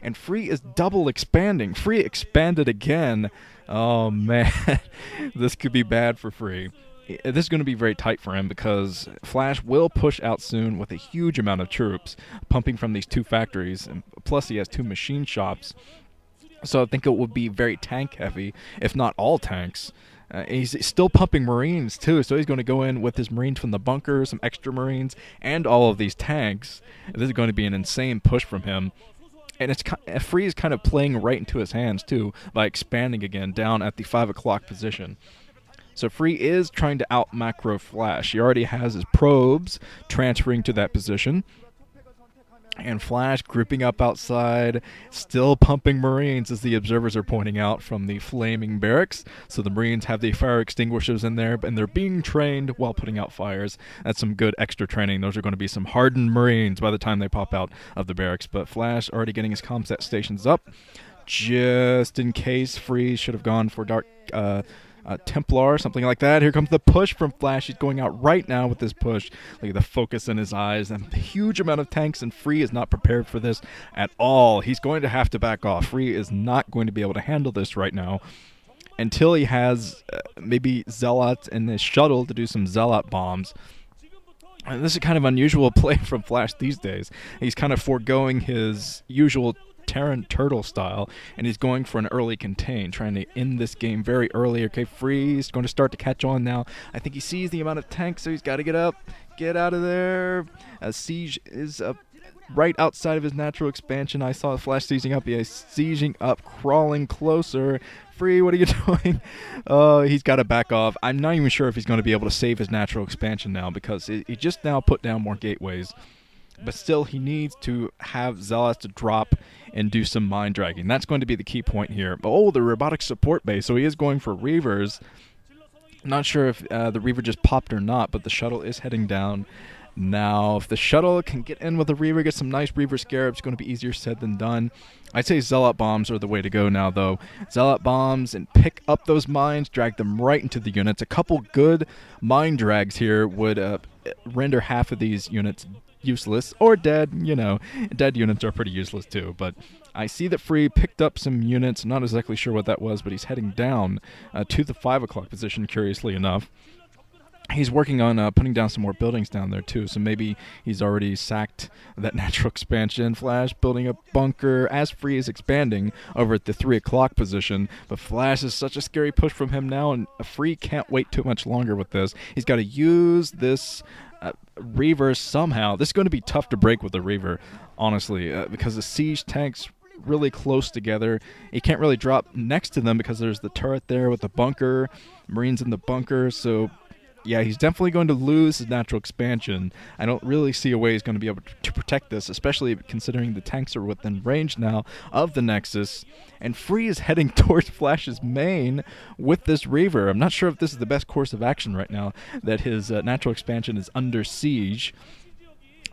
and Free is double expanding. Free expanded again. Oh, man. This could be bad for Free. This is going to be very tight for him because Flash will push out soon with a huge amount of troops pumping from these 2 factories, and plus he has 2 machine shops. So I think it will be very tank heavy, if not all tanks. He's still pumping Marines too, so he's going to go in with his Marines from the bunker, some extra Marines, and all of these tanks. This is going to be an insane push from him. And Free is kind of playing right into his hands too by expanding again down at the 5 o'clock position. So Free is trying to out-macro Flash. He already has his probes transferring to that position. And Flash grouping up outside, still pumping Marines, as the observers are pointing out from the flaming barracks. So the Marines have the fire extinguishers in there, and they're being trained while putting out fires. That's some good extra training. Those are going to be some hardened Marines by the time they pop out of the barracks. But Flash already getting his comsat stations up, just in case. Free should have gone for Dark Templar, something like that. Here comes the push from Flash. He's going out right now with this push. Look at the focus in his eyes and the huge amount of tanks, and Free is not prepared for this at all. He's going to have to back off. Free is not going to be able to handle this right now until he has maybe Zealots in his shuttle to do some Zealot bombs. And this is kind of unusual play from Flash these days. He's kind of foregoing his usual Terran turtle style, and he's going for an early contain, trying to end this game very early. Okay, Free is going to start to catch on now. I think he sees the amount of tanks, so he's got to get up, get out of there. Siege is up right outside of his natural expansion. I saw Flash sieging up. He's sieging up, crawling closer. Free, what are you doing? He's got to back off. I'm not even sure if he's going to be able to save his natural expansion now, because he just now put down more gateways. But still, he needs to have Zealots to drop and do some mine dragging. That's going to be the key point here. Oh, the robotic support base. So he is going for Reavers. Not sure if the Reaver just popped or not, but the shuttle is heading down. Now, if the shuttle can get in with the Reaver, get some nice Reaver scarabs, it's going to be easier said than done. I'd say Zealot bombs are the way to go now, though. Zealot bombs and pick up those mines, drag them right into the units. A couple good mine drags here would render half of these units useless or dead. You know, dead units are pretty useless too. But I see that Free picked up some units. Not exactly sure what that was, but he's heading down to the 5 o'clock position, curiously enough. He's working on putting down some more buildings down there too, so maybe he's already sacked that natural expansion. Flash building a bunker as Free is expanding over at the 3 o'clock position, but Flash is such a scary push from him now, and Free can't wait too much longer with this. He's got to use this Reaver somehow. This is going to be tough to break with the Reaver, honestly, because the siege tanks really close together. He can't really drop next to them because there's the turret there with the bunker, Marines in the bunker, so yeah, he's definitely going to lose his natural expansion. I don't really see a way he's going to be able to protect this, especially considering the tanks are within range now of the Nexus. And Free is heading towards Flash's main with this Reaver. I'm not sure if this is the best course of action right now, that his natural expansion is under siege.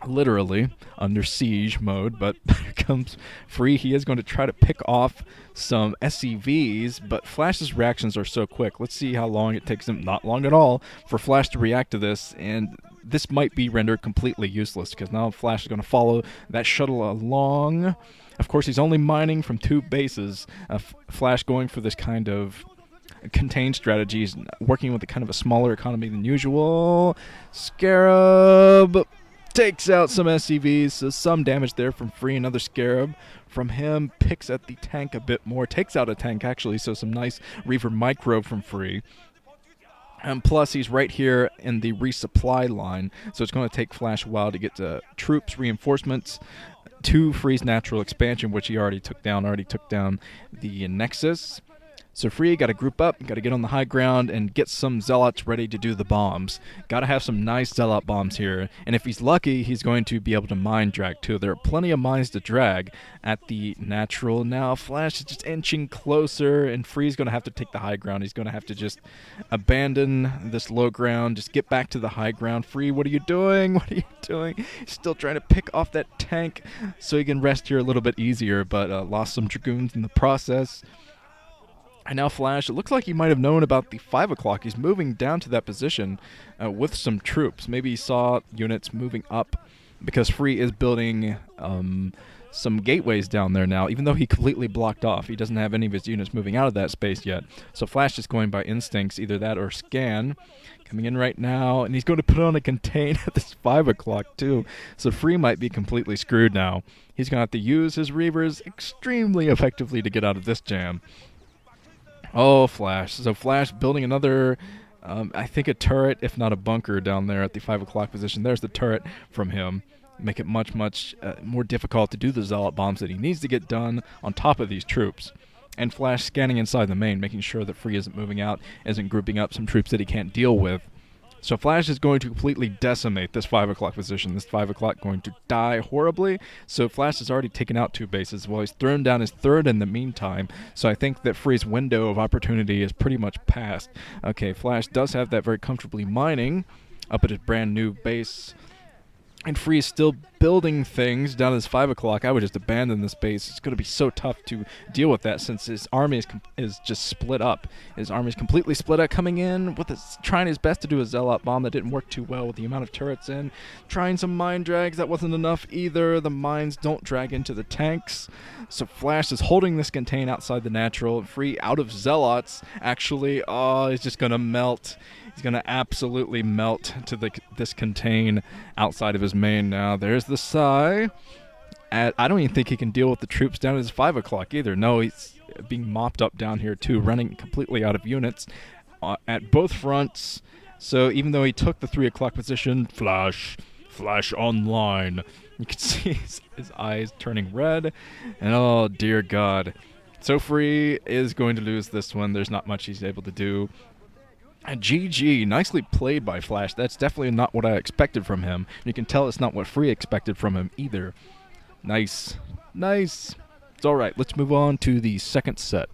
Literally under siege mode, but here comes Free. He is going to try to pick off some SCVs, but Flash's reactions are so quick. Let's see how long it takes him, not long at all, for Flash to react to this, and this might be rendered completely useless because now Flash is going to follow that shuttle along. Of course, he's only mining from 2 bases. Flash going for this kind of contained strategies, working with a kind of a smaller economy than usual. Scarab takes out some SCVs, so some damage there from Free. Another Scarab from him, picks at the tank a bit more, takes out a tank actually, so some nice Reaver micro from Free. And plus, he's right here in the resupply line, so it's going to take Flash a while to get to troops, reinforcements, to Free's natural expansion, which he already took down the Nexus. So Free got to group up, got to get on the high ground and get some Zealots ready to do the bombs. Got to have some nice Zealot bombs here. And if he's lucky, he's going to be able to mine drag too. There are plenty of mines to drag at the natural. Now Flash is just inching closer, and Free's going to have to take the high ground. He's going to have to just abandon this low ground, just get back to the high ground. Free, what are you doing? What are you doing? He's still trying to pick off that tank so he can rest here a little bit easier, but lost some Dragoons in the process. And now Flash, it looks like he might have known about the 5 o'clock. He's moving down to that position with some troops. Maybe he saw units moving up because Free is building some gateways down there now, even though he completely blocked off. He doesn't have any of his units moving out of that space yet. So Flash is going by instincts, either that or scan. Coming in right now, and he's going to put on a contain at this 5 o'clock too. So Free might be completely screwed now. He's going to have to use his Reavers extremely effectively to get out of this jam. Oh, Flash. So Flash building another, I think a turret, if not a bunker, down there at the 5 o'clock position. There's the turret from him. Make it much more difficult to do the Zealot bombs that he needs to get done on top of these troops. And Flash scanning inside the main, making sure that Free isn't moving out, isn't grouping up some troops that he can't deal with. So Flash is going to completely decimate this 5 o'clock position. This 5 o'clock going to die horribly. So Flash has already taken out 2 bases while he's thrown down his 3rd in the meantime. So I think that Free's window of opportunity is pretty much past. Okay, Flash does have that very comfortably mining up at his brand new base. And Free is still building things down at his 5 o'clock. I would just abandon this base. It's going to be so tough to deal with that since his army is just split up. His army is completely split up, coming in with trying his best to do a Zealot bomb that didn't work too well with the amount of turrets in. Trying some mine drags. That wasn't enough either. The mines don't drag into the tanks. So Flash is holding this contain outside the natural. Free out of Zealots. Actually, he's just going to melt. He's going to absolutely melt to this contain outside of his main now. There's the Psy. I don't even think he can deal with the troops down at his 5 o'clock either. No, he's being mopped up down here too, running completely out of units at both fronts. So even though he took the 3 o'clock position, Flash online. You can see his eyes turning red. And oh, dear God. So Free is going to lose this one. There's not much he's able to do. GG, nicely played by Flash. That's definitely not what I expected from him. You can tell it's not what Free expected from him either. Nice. It's alright, let's move on to the second set.